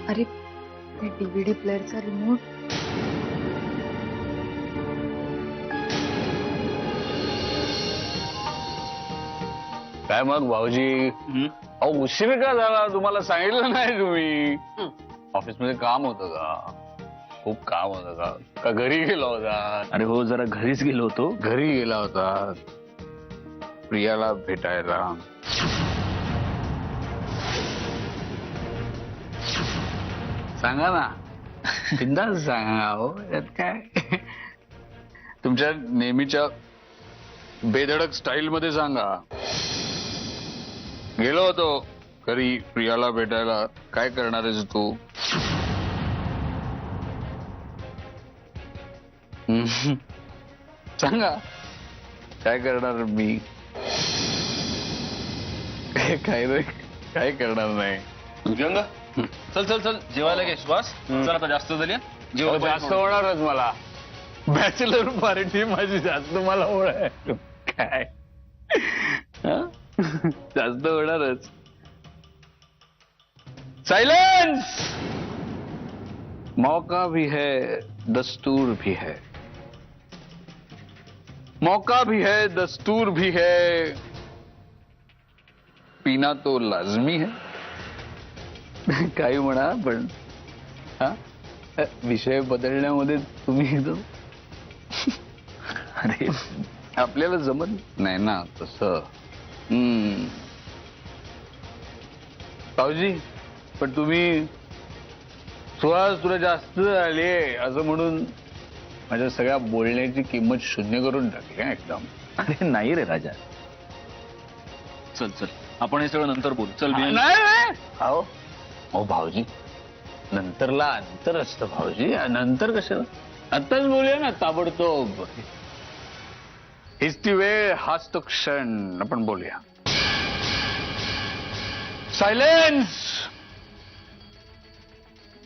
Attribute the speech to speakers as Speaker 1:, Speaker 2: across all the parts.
Speaker 1: अरे DVD प्लेअरचा remote.
Speaker 2: काय मग भाऊजी? उशीर का झाला? तुम्हाला सांगितलं नाही तुम्ही? ऑफिसमध्ये काम होतं का? खूप काम होतं का? का घरी गेला होता?
Speaker 3: अरे हो, जरा घरीच गेलो होतो.
Speaker 2: घरी गेला होता प्रियाला भेटायला. सांगा ना, बिंदास सांगा. हो यात काय? तुमच्या नेहमीच्या बेधडक स्टाईल मध्ये सांगा. गेलो होतो घरी प्रियाला भेटायला. काय करणार आहेस तू? सांगा काय करणार मी? काय नाही, काय करणार नाही.
Speaker 3: व्यंग, चल चल चल जेवायला घे श्वास. चल आता जास्त झाली जेव्हा
Speaker 2: जास्त होणारच मला. बॅचलर पार्टी माझी जास्त मला ओढ आहे. काय जास्त होणारच. साइलेंस. मौका भी है दस्तूर भी है. मौका भी है दस्तूर भी है. पीना तो लाजमी है. काही म्हणा पण विषय बदलण्यामध्ये तुम्ही एकदम अरे आपल्याला जमत नाही ना तसं. भाऊजी पण तुम्ही सुहास तुला जास्त आले असं म्हणून माझ्या सगळ्या बोलण्याची किंमत शून्य करून टाकली का एकदम?
Speaker 3: अरे नाही रे राजा, चल चल आपण हे सगळं नंतर बोलू. चल
Speaker 2: नाही हो भाऊजी, नंतरला अंतर असतं भाऊजी. नंतर कशाला? आताच बोलूया ना ताबडतोब. हीच ती वेळ, हाच तो क्षण. आपण बोलूया. सायलेन्स.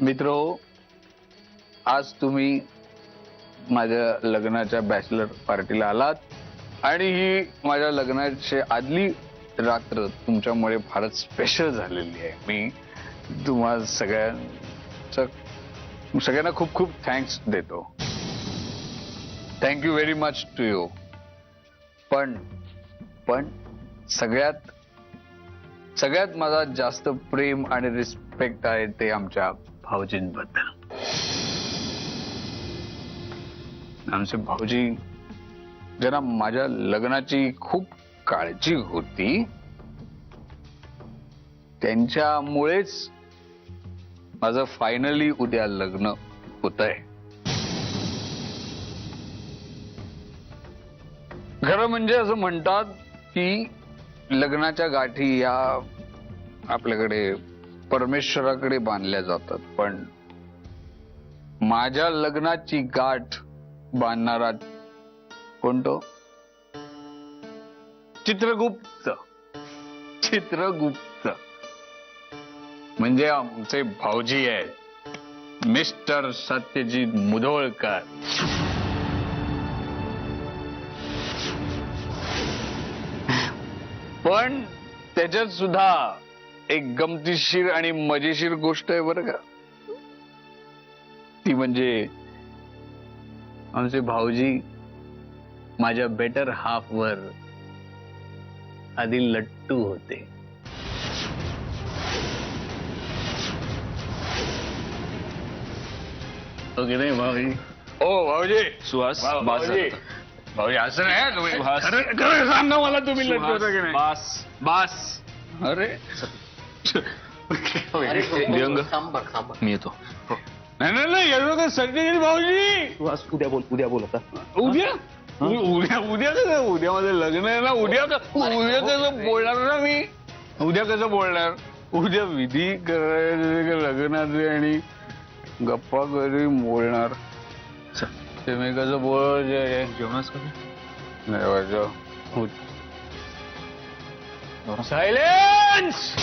Speaker 2: मित्रो, आज तुम्ही माझ्या लग्नाच्या बॅचलर पार्टीला आलात आणि ही माझ्या लग्नाची आदली रात्र तुमच्यामुळे फारच स्पेशल झालेली आहे. मी तुम्हाला सगळ्यांना खूप खूप थँक्स देतो. Thank you very much to you. पण सगळ्यात माझा जास्त प्रेम आणि रिस्पेक्ट आहे ते आमच्या भाऊजींबद्दल. आमचे भाऊजी ज्यांना माझ्या लग्नाची खूप काळजी होती, त्यांच्यामुळेच माझं फायनली उद्या लग्न होतंय. खरं म्हणजे असं म्हणतात की लग्नाच्या गाठी या आपल्याकडे परमेश्वराकडे बांधल्या जातात, पण माझ्या लग्नाची गाठ बांधणारा कोणतो? चित्रगुप्त. चित्रगुप्त म्हणजे आमचे भाऊजी आहेत, मिस्टर सत्यजित मुधोळकर. पण त्याच्यात सुद्धा एक गमतीशीर आणि मजेशीर गोष्ट आहे बरं का. ती म्हणजे आमचे भाऊजी माझ्या बेटर हाफ वर आधी लट्टू होते. ओके नाही भाऊजी? ओ भाऊजी.
Speaker 3: सुहास,
Speaker 2: भाऊजी भाऊजी असं नाही. तुम्ही खरं सांगा मला, तुम्ही लट्टू होता की नाही?
Speaker 3: बास बास.
Speaker 2: अरे
Speaker 3: व्यंग, मी येतो.
Speaker 2: नाही येतो का सत्यजित भाऊजी?
Speaker 3: सुहास उद्या बोल आता.
Speaker 2: उद्या उद्या माझं लग्न आहे ना. उद्या कसं बोलणार ना मी? उद्या कसं बोलणार? उद्या विधी करायचे लग्नाचे आणि गप्पा कधी बोलणार ते मी कसं बोल?
Speaker 3: जेवणास का
Speaker 2: सायलेन्स.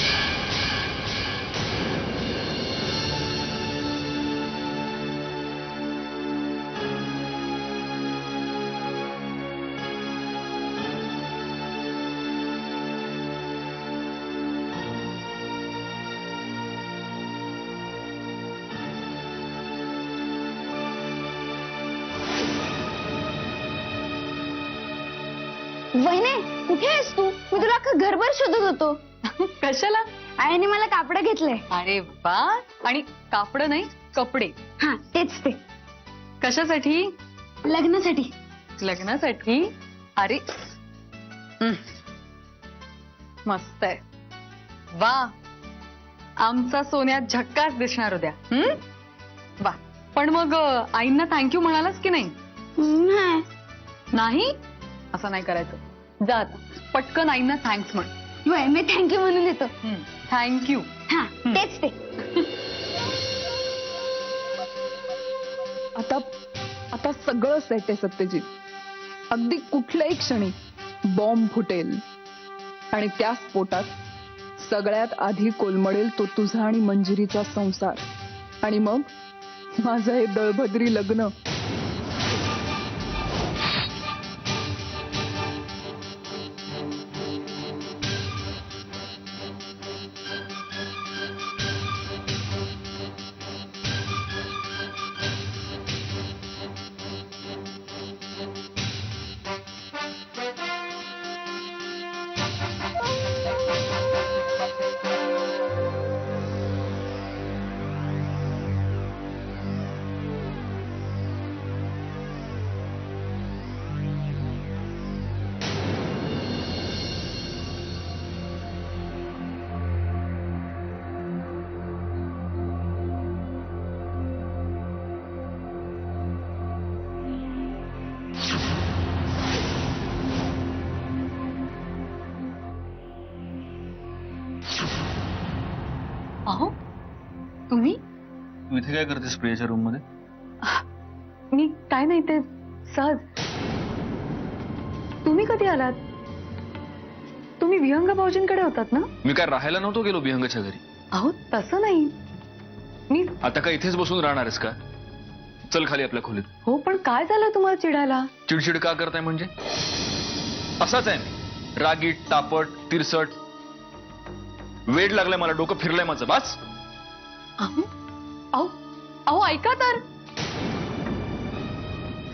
Speaker 1: वहिने कुठे आहेस तू? मी तुला अख्खं घरभर शोधत होतो.
Speaker 4: कशाला?
Speaker 1: आईने मला कापड घेतलंय.
Speaker 4: अरे वा. आणि कापड नाही, कपडे.
Speaker 1: हा तेच ते,
Speaker 4: कशासाठी?
Speaker 1: लग्नासाठी.
Speaker 4: लग्नासाठी? अरे मस्त आहे. वा, आमचा सोन्या झक्कास दिसणार उद्या. वा, पण मग आईंना थँक्यू म्हणालास की नाही?
Speaker 1: नाही.
Speaker 4: नाही, असं नाही करायचं. जा आता, पटकन आईंना थँक्स म्हण.
Speaker 1: वय मी थँक्यू म्हणून येतो.
Speaker 4: थँक्यू.
Speaker 1: हा तेच ते.
Speaker 5: आता आता सगळं सेट आहे सत्यजित. अगदी कुठल्याही क्षणी बॉम्ब फुटेल आणि त्या स्फोटात सगळ्यात आधी कोलमडेल तो तुझा आणि मंजिरीचा संसार, आणि मग माझं हे दळभद्री लग्न.
Speaker 4: अहो, तुम्ही?
Speaker 3: तू इथे काय करतेस प्रियाच्या रूम मध्ये?
Speaker 4: मी काय नाही, ते सहज. तुम्ही कधी आलात? तुम्ही विहंग भाऊजींकडे होतात ना?
Speaker 3: मी काय राहायला नव्हतो गेलो विहंगच्या घरी.
Speaker 4: अहो तसं नाही, मी.
Speaker 3: आता काय इथेच बसून राहणार आहेस का? चल खाली आपल्या खोलीत.
Speaker 4: हो, पण काय झालं तुम्हाला चिडायला?
Speaker 3: चिडचिड का करताय म्हणजे? असाच आहे मी, रागीट, तापट, तिरसट. वेड लागलाय मला, डोकं फिरलंय माझं. बस.
Speaker 4: अहो अहो अहो ऐका तर.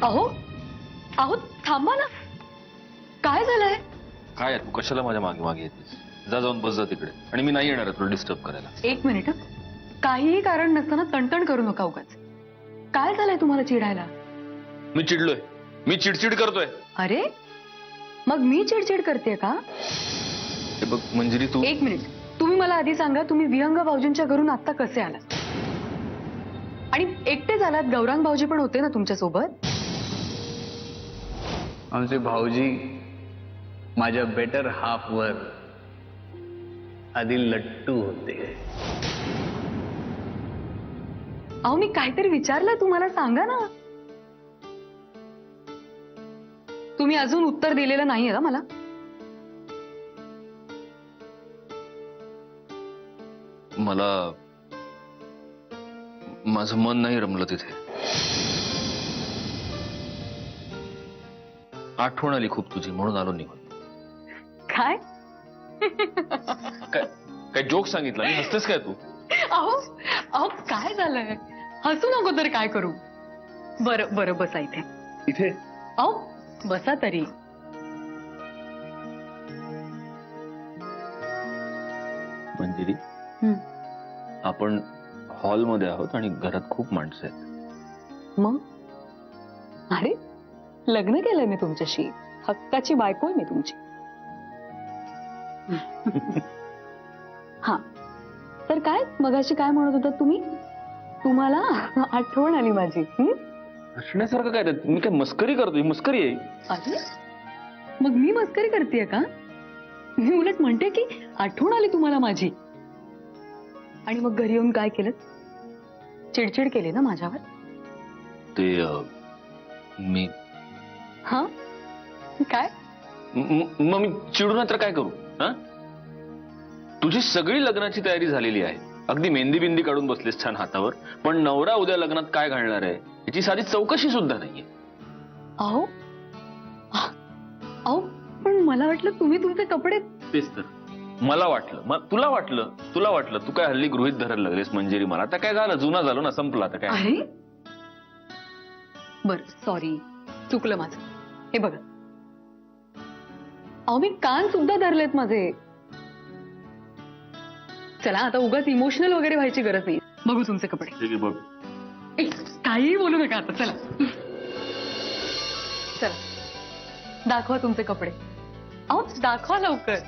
Speaker 4: अहो अहो थांबा ना. काय झालंय?
Speaker 3: काय आहे, तू कशाला माझ्या मागे मागे येतेस? जा, जाऊन बस जा तिकडे. आणि मी नाही येणार तुला डिस्टर्ब करायला.
Speaker 4: एक मिनिट. काहीही कारण नसताना तणतण करू नका उगाच. काय झालंय तुम्हाला चिडायला?
Speaker 3: मी चिडलोय, मी चिडचिड करतोय.
Speaker 4: अरे मग मी चिडचिड करते का?
Speaker 3: हे बघ मंजिरी, तू.
Speaker 4: एक मिनिट, तुम्ही मला आधी सांगा, तुम्ही विहंग भाऊजींच्या घरून आता कसे आलात? आणि एकटेच आलात? गौरांग भाऊजी पण होते ना तुमच्या सोबत?
Speaker 2: आमचे भाऊजी माझ्या बेटर हाफवर आधी लट्टू होते.
Speaker 4: अहो मी काहीतरी विचारलं तुम्हाला, सांगा ना. तुम्ही अजून उत्तर दिलेलं नाहीये ना मला?
Speaker 3: मला माझं मन नाही रमलं तिथे. आठवण आली खूप तुझी, म्हणून आलो निघून.
Speaker 4: काय?
Speaker 3: काय जोक सांगितला? मी हसतेस काय तू?
Speaker 4: अहो अहो काय झालंय? हसू नको तर काय करू? बरं बरं, बसा इथे.
Speaker 3: इथे?
Speaker 4: अहो बसा तरी.
Speaker 3: मंजिरी, आपण हॉलमध्ये आहोत आणि घरात खूप माणसं आहेत.
Speaker 4: मग? अरे लग्न केलंय मी तुमच्याशी, हक्काची बायको आहे मी तुमची. हा तर काय मगाशी काय म्हणत होतात तुम्ही? तुम्हाला आठवण आली माझी.
Speaker 3: हसण्यासारखं काय रे? मी काय मस्करी करतोय? मस्करी आहे.
Speaker 4: अरे मग मी मस्करी करतेय का? मी उलट म्हणते की आठवण आली तुम्हाला माझी. आणि मग घरी येऊन काय केलं? चिडचिड केली ना माझ्यावर?
Speaker 3: ते मी.
Speaker 4: हा काय?
Speaker 3: मग मी चिडून तर काय करू? हा, तुझी सगळी लग्नाची तयारी झालेली आहे. अगदी मेहंदी बिंदी काढून बसलेस छान हातावर, पण नवरा उद्या लग्नात काय घालणार आहे याची साधी चौकशी सुद्धा नाहीये.
Speaker 4: अहो अहो पण मला वाटलं तुम्ही तुमचे कपडे.
Speaker 3: तेच तर मला वाटलं. तुला वाटलं तू काय हल्ली गृहीत धरायला लागलेस मंजिरी मला. आता काय झालं, जुना झालो ना, संपला आता काय.
Speaker 4: अरे बर, सॉरी, चुकलं माझं. हे बघा, अहो मी कान सुद्धा धरलेत माझे. चला आता उगाच इमोशनल वगैरे व्हायची गरज नाही. बघू तुमचे कपडे.
Speaker 3: ठीक आहे, बघ.
Speaker 4: काहीही बोलू नका आता. चला चला दाखवा तुमचे कपडे. अहो दाखवा लवकर.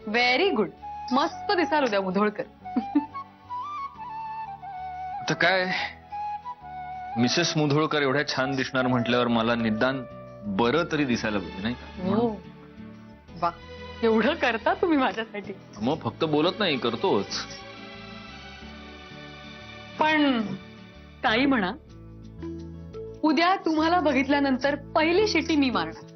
Speaker 4: Very good. मस्त दिसाल उद्या मुधोळकर.
Speaker 3: आता काय, मिसेस मुधोळकर एवढ्या छान दिसणार म्हटल्यावर मला निदान बरं तरी दिसायला पाहिजे नाही का?
Speaker 4: हो वा, एवढं करता तुम्ही माझ्यासाठी.
Speaker 3: मग फक्त बोलत नाही, करतोच.
Speaker 4: पण काही म्हणा, उद्या तुम्हाला बघितल्यानंतर पहिली शिटी मी मारणार.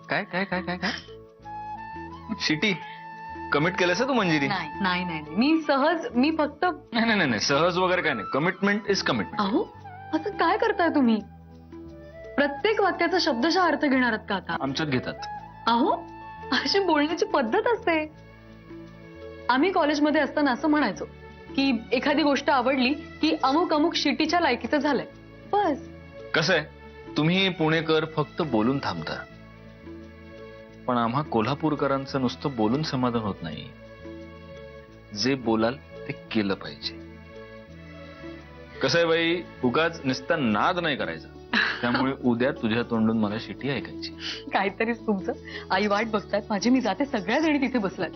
Speaker 3: काय काय काय काय काय शिटी कमिट केलंस तू मंजिरी?
Speaker 4: नाही नाही नाही नाही. मी फक्त.
Speaker 3: नाही नाही नाही, सहज वगैरे काय नाही. Commitment is commitment.
Speaker 4: अहो असं काय करताय तुम्ही? प्रत्येक वाक्याचा शब्दशः अर्थ घेणार आहात का आता?
Speaker 3: आमच्यात घेतात.
Speaker 4: अहो अशी बोलण्याची पद्धत असते. आम्ही कॉलेजमध्ये असताना असं म्हणायचो की एखादी गोष्ट आवडली की अमुक अमुक शिटीच्या लायकीचं झालंय, बस.
Speaker 3: कसं आहे, तुम्ही पुणेकर फक्त बोलून थांबता, पण आम्हा कोल्हापूरकरांचं नुसतं बोलून समाधान होत नाही. जे बोलाल ते केलं पाहिजे. कसं आहे बाई, उगाच नुसता नाद नाही करायचा. त्यामुळे उद्या तुझ्या तोंडून मला शिटी ऐकायची.
Speaker 4: काहीतरीच तुमचं. आई वाट बघतायत माझी. मी जाते. सगळ्या जणी तिथे बसलात.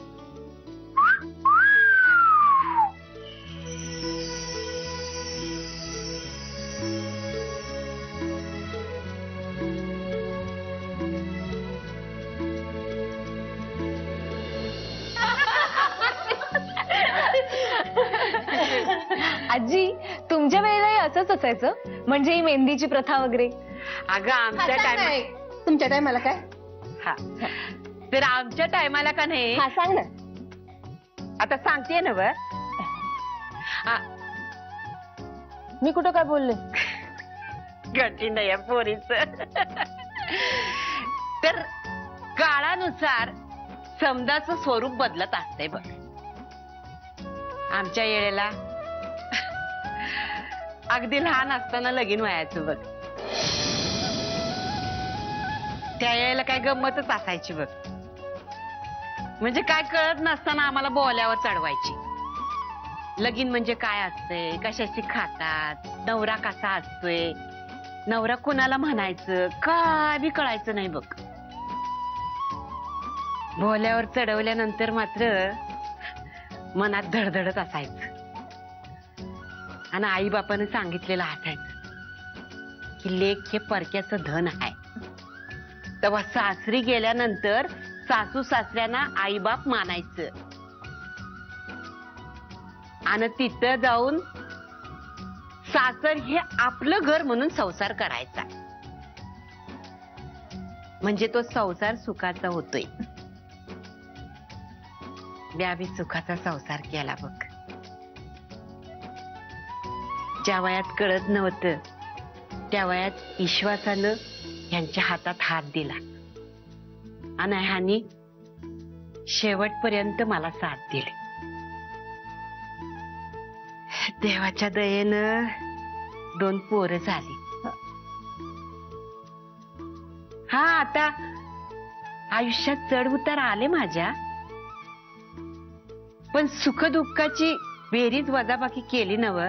Speaker 1: आजी, तुमच्या वेळेलाही असंच असायचं? म्हणजे ही मेहंदीची प्रथा वगैरे?
Speaker 6: अगं आमच्या टायमा
Speaker 1: तुमच्या टायमाला काय?
Speaker 6: हा तर आमच्या टायमाला का नाही,
Speaker 1: हा सांग ना.
Speaker 6: आता सांगते ना व.
Speaker 1: मी कुठं काय बोलले?
Speaker 6: कठीण आहे या पोरीच. तर काळानुसार समजाचं स्वरूप बदलत असते बघ. आमच्या वेळेला अगदी लहान असताना लगीन व्हायचं बघ. त्या वेळेला काय गंमतच असायची बघ. म्हणजे काय कळत नसताना आम्हाला बोल्यावर चढवायची. लगीन म्हणजे काय असतंय, कशाची खातात, नवरा कसा असतोय, नवरा कुणाला म्हणायचं, काय बी कळायचं नाही बघ. बोल्यावर चढवल्यानंतर मात्र मनात धडधडत असायचं. आणि आई बापानं सांगितलेलं असायचं की लेक हे परक्याचं धन आहे. तेव्हा सासरी गेल्यानंतर सासू सासऱ्यांना आई बाप मानायचं आणि तिथं जाऊन सासर हे आपलं घर म्हणून संसार करायचा. म्हणजे तो संसार सुखाचा होतोय. व्यावी सुखाचा संसार केला बघ. ज्या वयात कळत नव्हतं त्या वयात विश्वासानं यांच्या हातात हात दिला आणि ह्यांनी शेवटपर्यंत मला साथ दिली. देवाच्या दयेनं 2 पोरं झाली. हा आता आयुष्यात चढ उतार आले माझ्या, पण सुख दुःखाची बेरीज वजाबाकी केली नव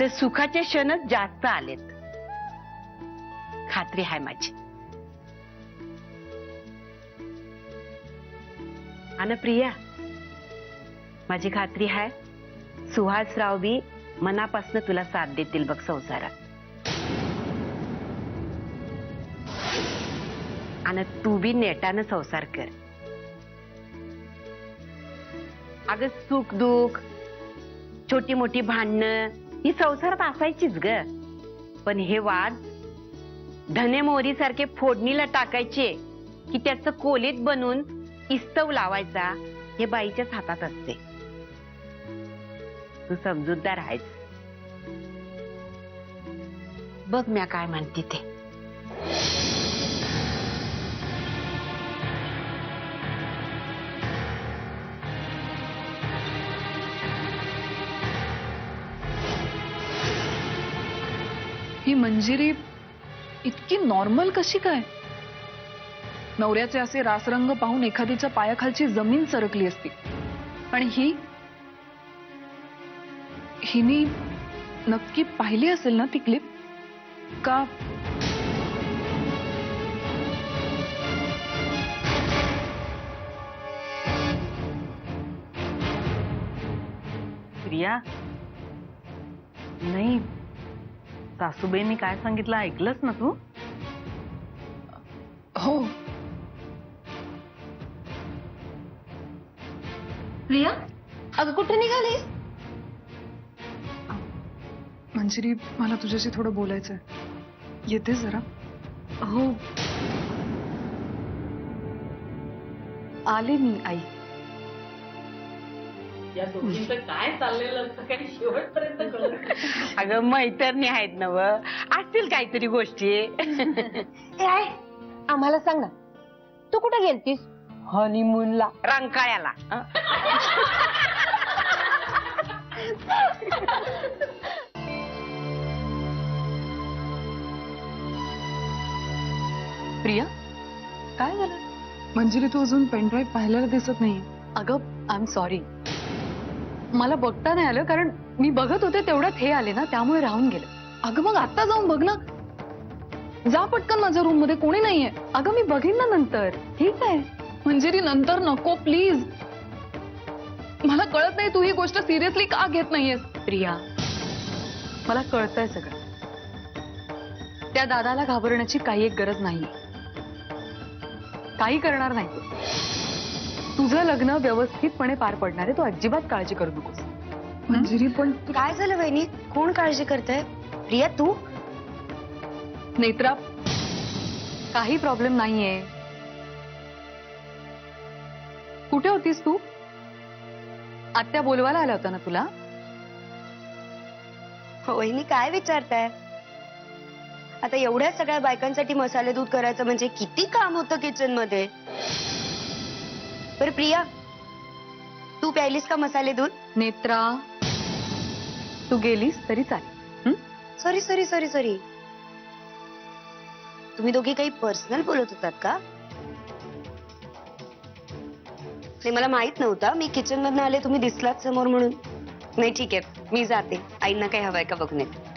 Speaker 6: तर सुखाचे क्षणच जास्त आलेत. खात्री आहे माझी. आणि प्रिया, माझी खात्री आहे सुहासराव बी मनापासून तुला साथ देतील बघ संसारात. आणि तू बी नेटानं संसार कर. अगं सुख दुःख, छोटी मोठी भांडणं ही संसारात असायचीच ग. पण हे वाद धने मोहरी सारखे फोडणीला टाकायचे की त्याचं कोलीत बनून इस्तव लावायचा हे बाईच्याच हातात असते. तू समजूतदार आहेस. बघ म्या काय म्हणते ते.
Speaker 5: ही मंजिरी इतकी नॉर्मल कशी काय? नवऱ्याचे असे रासरंग पाहून एखादीच्या पायाखालची जमीन सरकली असती. आणि हिनी नक्की पाहिली असेल ना ती क्लिप का?
Speaker 7: प्रिया, नाही, सासूबाईंनी काय सांगितलं ऐकलंस ना तू?
Speaker 5: हो.
Speaker 1: प्रिया, अगं कुठे निघाली?
Speaker 5: मंजिरी, मला तुझ्याशी थोडं बोलायचंय. येते जरा.
Speaker 1: हो.
Speaker 4: आले मी आई.
Speaker 7: या दोघींचं काय चाललेलं असतं काही शेवटपर्यंत कळत.
Speaker 6: अगं मैत्रिणी आहेत ना व, असतील काहीतरी गोष्टी.
Speaker 1: ए आय, आम्हाला सांग ना, तू कुठे गेलतीस? हनीमूनला.
Speaker 6: रंकाळ्याला.
Speaker 4: प्रिया, काय झालं?
Speaker 5: मंजिरी, तू अजून पेनड्राईव्ह पाहायला दिसत नाही.
Speaker 4: अगं आय एम सॉरी, मला बघता नाही आलं कारण मी बघत होते तेवढ्यात हे आले ना, त्यामुळे राहून गेलं.
Speaker 5: अगं मग आता जाऊन बघ ना. जा पटकन माझ्या रूम मध्ये, कोणी नाहीये.
Speaker 4: अगं मी बघीन ना नंतर. ठीक आहे.
Speaker 5: मंजिरी, नंतर नको प्लीज. मला कळत नाही तू ही गोष्ट सिरियसली का घेत नाहीयेस.
Speaker 4: प्रिया, मला कळतंय सगळं. त्या दादाला घाबरण्याची काही एक गरज नाही. काही करणार नाही. तुझं लग्न व्यवस्थितपणे पार पडणार आहे, तू अजिबात काळजी करू नकोस.
Speaker 5: मंजिरी, पण
Speaker 1: काय झालं वहिनी? कोण काळजी करतंय? प्रिया, तू?
Speaker 5: नेत्रा,
Speaker 4: काही प्रॉब्लेम नाहीये. कुठे होतीस तू? आत्या बोलवायला आल्या होत्या ना तुला?
Speaker 8: वहिनी काय विचारताय? आता एवढ्या सगळ्या बायकांसाठी मसाले दूध करायचं म्हणजे किती काम होतं किचन मध्ये. बरं प्रिया, तू प्यायलीस का मसाले दूध?
Speaker 4: नेत्रा, तू गेलीस तरी चालेल.
Speaker 8: सॉरी सॉरी सॉरी सॉरी, तुम्ही दोघी काही पर्सनल बोलत होतात का? नाही, मला माहित नव्हतं. मी किचन मधनं आले, तुम्ही दिसलात समोर म्हणून. नाही ठीक आहे, मी जाते. आईंना काही हवंय का बघून येते.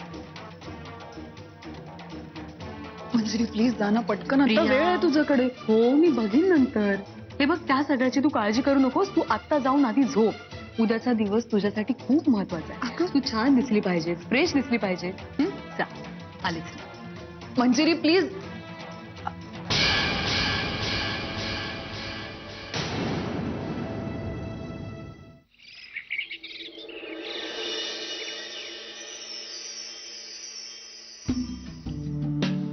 Speaker 5: मंजिरी प्लीज जा ना पटकन, आता
Speaker 4: प्रिया.
Speaker 5: वेळ आहे तुझ्याकडे.
Speaker 4: हो, मी बघीन नंतर. हे बघ, त्या सगळ्याची तू काळजी करू नकोस. तू आत्ता जाऊन आधी झोप. उद्याचा दिवस तुझ्यासाठी खूप महत्वाचा आहे. तू छान दिसली पाहिजे, फ्रेश दिसली पाहिजे. जा, आलीच.
Speaker 5: मंजिरी प्लीज.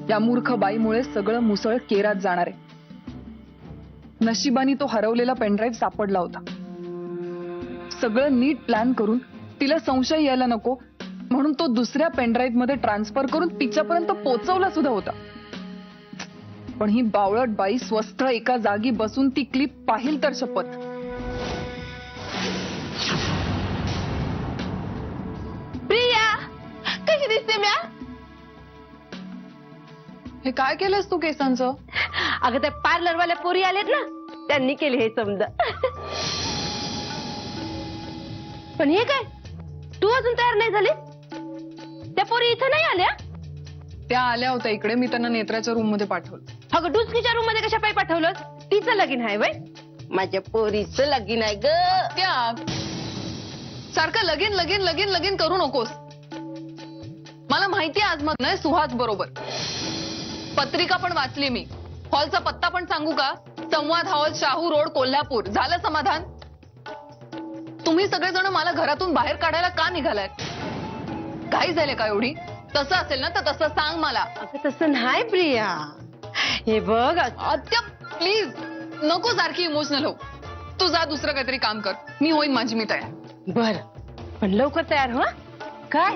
Speaker 5: या मूर्ख बाईमुळे सगळं मुसळ केरात जाणार आहे. नशिबाने तो हरवलेला पेनड्राईव्ह सापडला होता. सगळं नीट प्लॅन करून तिला संशय यायला नको म्हणून तो दुसऱ्या पेनड्राईव्ह मध्ये ट्रान्सफर करून तिच्यापर्यंत पोहोचवला सुद्धा होता. पण ही बावळट बाई स्वस्थ एका जागी बसून ती क्लिप पाहिल तर शपथ.
Speaker 1: प्रिया, कशी दिसते म्या?
Speaker 5: हे काय केलंस तू केसांचं?
Speaker 1: अगं त्या पार्लरवाल्या पोरी आलेत ना, त्यांनी केले हे समजा. पण हे काय, तू अजून तयार नाही झाली? त्या पोरी इथं नाही आल्या?
Speaker 5: त्या आल्या होत्या इकडे, मी त्यांना नेत्राच्या रूम मध्ये पाठवलं.
Speaker 1: अगं डुसकीच्या रूम मध्ये कशा पायी पाठवलं? तिचं लगीन आहे वय? माझ्या पोरीचं लगीन आहे ग.
Speaker 5: त्या सारखं लगीन लगीन लगीन लगीन करू नकोस. मला माहितीये आज मग नाही सुहास बरोबर. पत्रिका पण वाचली मी. हॉलचा पत्ता पण सांगू का? संवाद हॉल, शाहू रोड, कोल्हापूर. झालं समाधान? तुम्ही सगळेजण मला घरातून बाहेर काढायला का निघालाय? काही झाले का एवढी? तसं असेल ना तर तसं सांग मला.
Speaker 1: अगं तसं नाही प्रिया. हे बघ,
Speaker 5: आत्या प्लीज नको सारखी इमोशनल हो. तू जा दुसरं काहीतरी काम कर. मी होईन माझी मी तयार.
Speaker 1: बर
Speaker 6: पण लवकर तयार हो. काय